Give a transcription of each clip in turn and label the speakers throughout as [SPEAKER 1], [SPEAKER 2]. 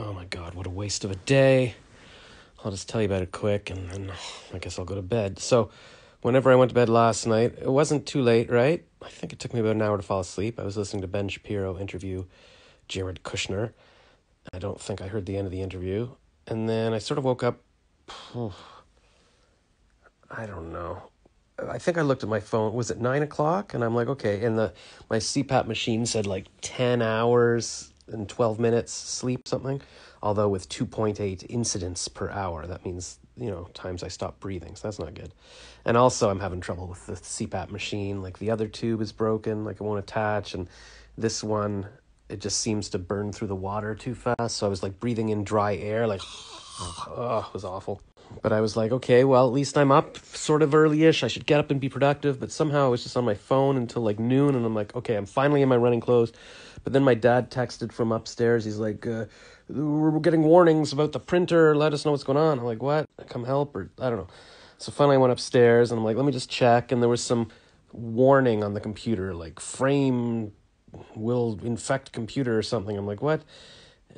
[SPEAKER 1] Oh my God, what a waste of a day. I'll just tell you about it quick and then I guess I'll go to bed. So, whenever I went to bed last night, it wasn't too late, right? I think it took me about an hour to fall asleep. I was listening to Ben Shapiro interview Jared Kushner. I don't think I heard the end of the interview. And then I sort of woke up, I don't know. I think I looked at my phone. Was it 9 o'clock? And I'm like, okay. And my CPAP machine said like 10 hours and 12 minutes sleep, something. Although with 2.8 incidents per hour, that means, times I stop breathing. So that's not good. And also I'm having trouble with the CPAP machine. Like the other tube is broken, like it won't attach. And this one, it just seems to burn through the water too fast. So I was like breathing in dry air, like, it was awful. But I was like, okay, well, at least I'm up sort of early-ish. I should get up and be productive. But somehow I was just on my phone until like noon. And I'm like, okay, I'm finally in my running clothes. But then my dad texted from upstairs. He's like, we're getting warnings about the printer. Let us know what's going on. I'm like, what? Come help? Or I don't know. So finally I went upstairs and I'm like, let me just check. And there was some warning on the computer, like frame will infect computer or something. I'm like, what?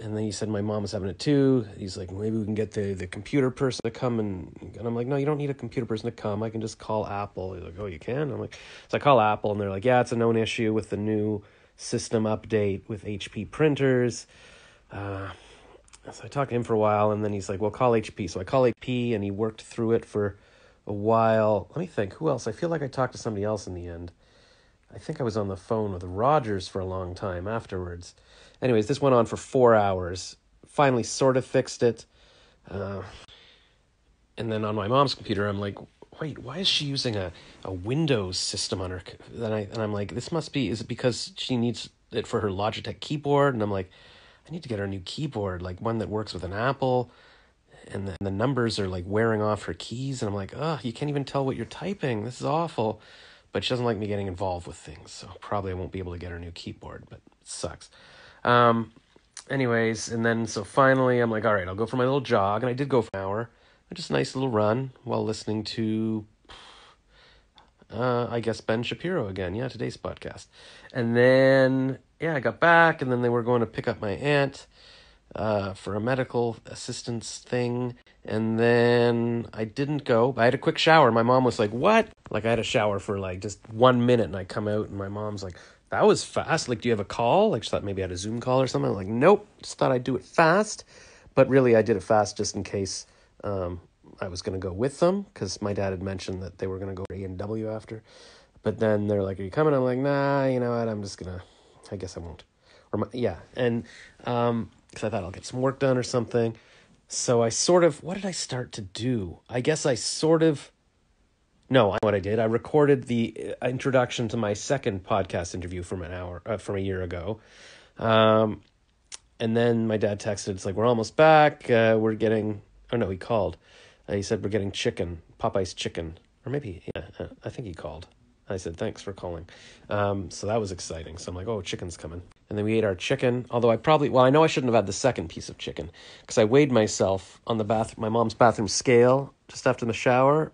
[SPEAKER 1] And then he said, my mom was having it too. He's like, maybe we can get the computer person to come. And I'm like, no, you don't need a computer person to come. I can just call Apple. He's like, oh, you can? I'm like, so I call Apple and they're like, yeah, it's a known issue with the new system update with HP printers. So I talked to him for a while and then he's like, well, call HP. So I call HP and he worked through it for a while. Let me think. Who else? I feel like I talked to somebody else in the end. I think I was on the phone with Rogers for a long time afterwards. Anyways, this went on for 4 hours. Finally sort of fixed it. And then on my mom's computer, I'm like, wait, why is she using a Windows system on her? And I'm like, is it because she needs it for her Logitech keyboard? And I'm like, I need to get her a new keyboard, like one that works with an Apple. And the numbers are like wearing off her keys. And I'm like, you can't even tell what you're typing. This is awful. But she doesn't like me getting involved with things. So probably I won't be able to get her a new keyboard, but it sucks. Anyways, and then so finally I'm like, all right, I'll go for my little jog. And I did go for an hour. Just a nice little run while listening to, I guess, Ben Shapiro again. Yeah, today's podcast. And then, I got back and then they were going to pick up my aunt for a medical assistance thing. And then I didn't go. I had a quick shower. My mom was like, what? Like I had a shower for like just 1 minute and I come out and my mom's like, that was fast. Like, do you have a call? Like she thought maybe I had a Zoom call or something. I'm like, nope. Just thought I'd do it fast. But really I did it fast just in case I was going to go with them because my dad had mentioned that they were going to go to A&W after. But then they're like, are you coming? I'm like, nah, you know what? I'm just going to, I guess I won't. And because I thought I'll get some work done or something. So what did I start to do? I guess what I did. I recorded the introduction to my second podcast interview from a year ago. And then my dad texted, it's like, we're almost back. He called. He said, we're getting chicken, Popeye's chicken. Or maybe, I think he called. I said, thanks for calling. So that was exciting. So I'm like, oh, chicken's coming. And then we ate our chicken. Although I know I shouldn't have had the second piece of chicken because I weighed myself on my mom's bathroom scale just after the shower.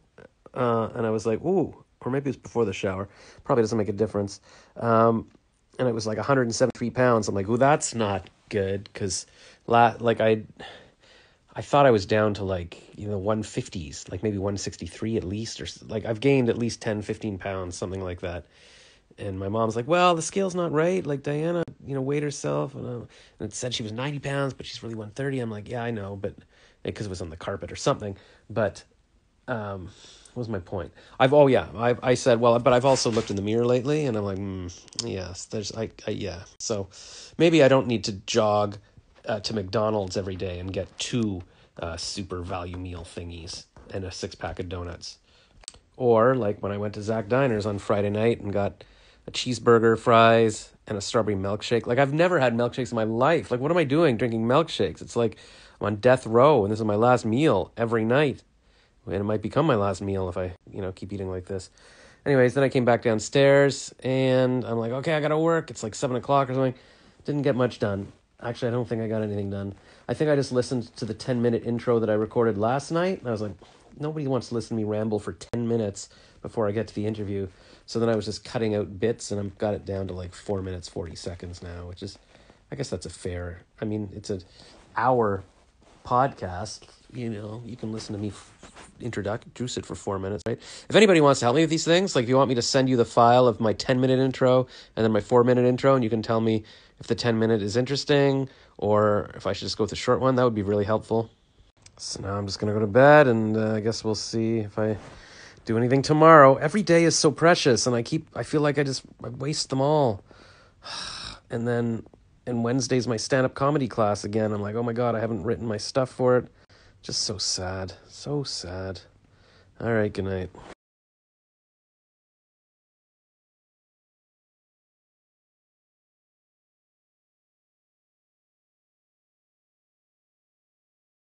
[SPEAKER 1] And I was like, ooh, or maybe it was before the shower. Probably doesn't make a difference. And it was like 173 pounds. I'm like, ooh, that's not good because I thought I was down to 150s, like maybe 163 at least, or like I've gained at least 10, 15 pounds, something like that. And my mom's like, well, the scale's not right. Like Diana, weighed herself and it said she was 90 pounds, but she's really 130. I'm like, yeah, I know, but because it was on the carpet or something. But what was my point? I said, well, but I've also looked in the mirror lately and I'm like, yes, So maybe I don't need to jog to McDonald's every day and get 2 super value meal thingies and a 6-pack of donuts. Or like when I went to Zach Diners on Friday night and got a cheeseburger, fries, and a strawberry milkshake. Like I've never had milkshakes in my life. Like what am I doing drinking milkshakes? It's like I'm on death row and this is my last meal every night. And it might become my last meal if I, keep eating like this. Anyways, then I came back downstairs and I'm like, okay, I got to work. It's like 7 o'clock or something. Didn't get much done. Actually, I don't think I got anything done. I think I just listened to the 10-minute intro that I recorded last night. And I was like, nobody wants to listen to me ramble for 10 minutes before I get to the interview. So then I was just cutting out bits and I've got it down to like 4 minutes, 40 seconds now, which is, I guess that's a fair, it's hour podcast, you can listen to me introduce it for 4 minutes, right? If anybody wants to help me with these things, like if you want me to send you the file of my 10-minute intro and then my 4-minute intro, and you can tell me if the 10-minute is interesting or if I should just go with the short one, that would be really helpful. So now I'm just going to go to bed, and I guess we'll see if I do anything tomorrow. Every day is so precious, and I feel like I waste them all. And Wednesday's my stand-up comedy class again. I'm like, oh my God, I haven't written my stuff for it. Just so sad. So sad. All right, good night.